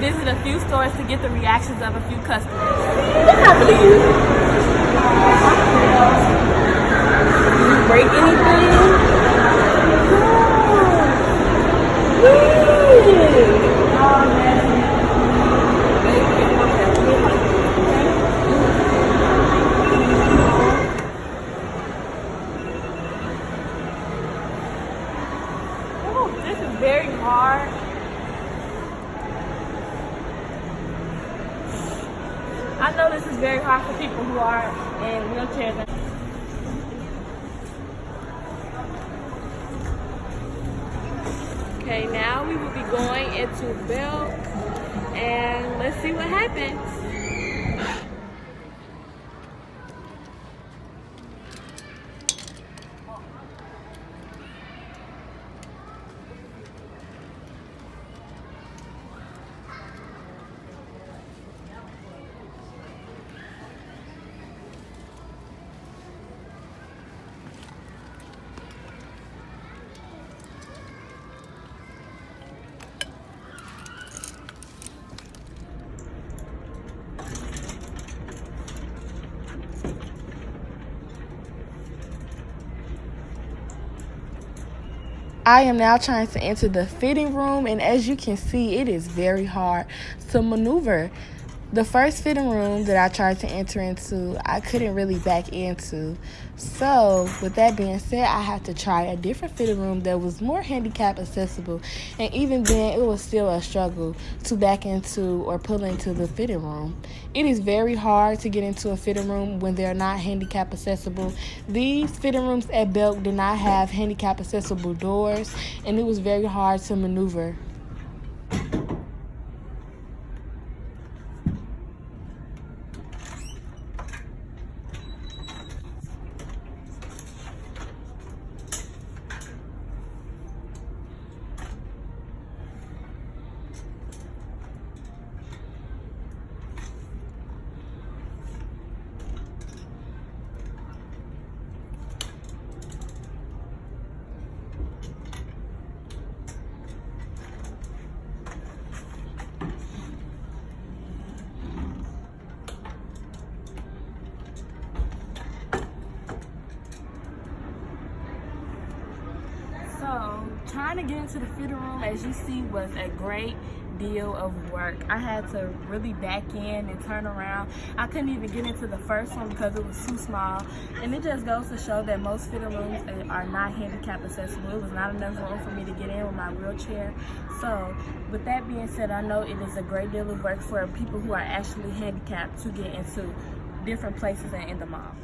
visit a few stores to get the reactions of a few customers. Did you break anything? This is very hard. I know this is very hard for people who are in wheelchairs. Okay, now we will be going into Belk and let's see what happens. I am now trying to enter the fitting room, and as you can see, it is very hard to maneuver. The first fitting room that I tried to enter into, I couldn't really back into. So, with that being said, I had to try a different fitting room that was more handicap accessible. And even then, it was still a struggle to back into or pull into the fitting room. It is very hard to get into a fitting room when they're not handicap accessible. These fitting rooms at Belk did not have handicap accessible doors, and it was very hard to maneuver. So, trying to get into the fitting room, as you see, was a great deal of work. I had to really back in and turn around. I couldn't even get into the first one because it was too small. And it just goes to show that most fitting rooms are not handicap accessible. It was not enough room for me to get in with my wheelchair. So, with that being said, I know it is a great deal of work for people who are actually handicapped to get into different places in the mall.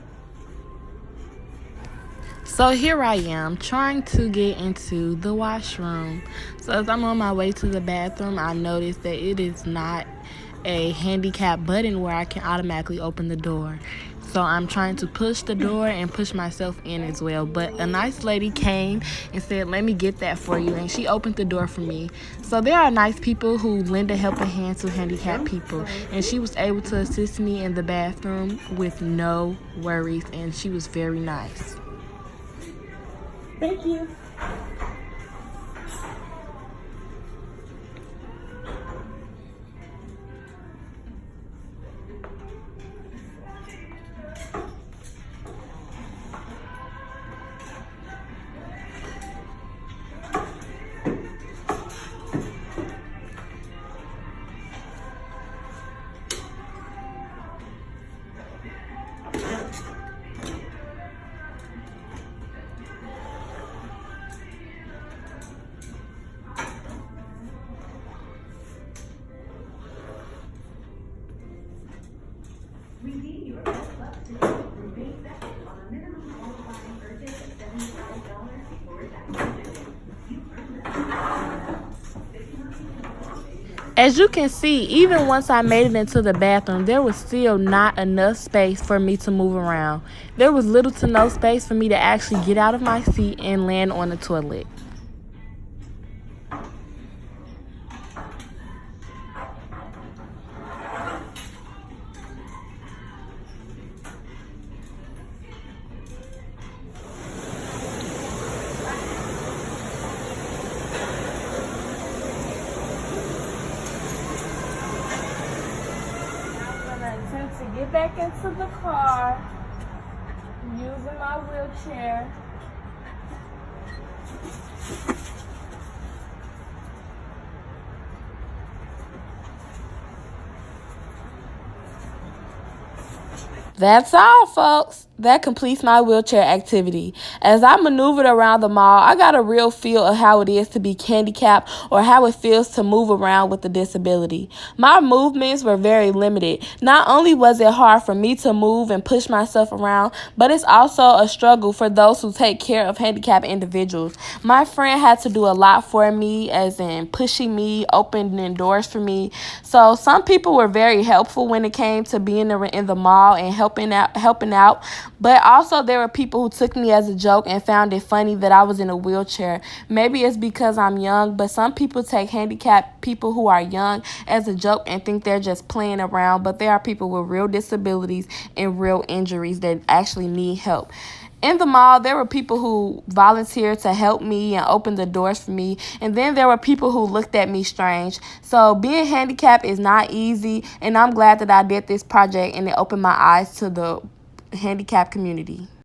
So here I am trying to get into the washroom. So as I'm on my way to the bathroom, I noticed that it is not a handicap button where I can automatically open the door. So I'm trying to push the door and push myself in as well. But a nice lady came and said, "Let me get that for you." And she opened the door for me. So there are nice people who lend a helping hand to handicapped people. And she was able to assist me in the bathroom with no worries. And she was very nice. Thank you. Redeem your best luck today through May 2nd on a minimum qualifying purchase of $75 before tax. You earn that. As you can see, even once I made it into the bathroom, there was still not enough space for me to move around. There was little to no space for me to actually get out of my seat and land on the toilet. get back into the car using my wheelchair. That's all, folks. That completes my wheelchair activity. As I maneuvered around the mall, I got a real feel of how it is to be handicapped or how it feels to move around with a disability. My movements were very limited. Not only was it hard for me to move and push myself around, but it's also a struggle for those who take care of handicapped individuals. My friend had to do a lot for me, as in pushing me, opening doors for me. So some people were very helpful when it came to being in the mall and helping out. But also there were people who took me as a joke and found it funny that I was in a wheelchair. Maybe it's because I'm young, but some people take handicapped people who are young as a joke and think they're just playing around. But there are people with real disabilities and real injuries that actually need help. In the mall, there were people who volunteered to help me and open the doors for me. And then there were people who looked at me strange. So being handicapped is not easy. And I'm glad that I did this project and it opened my eyes to the handicapped community.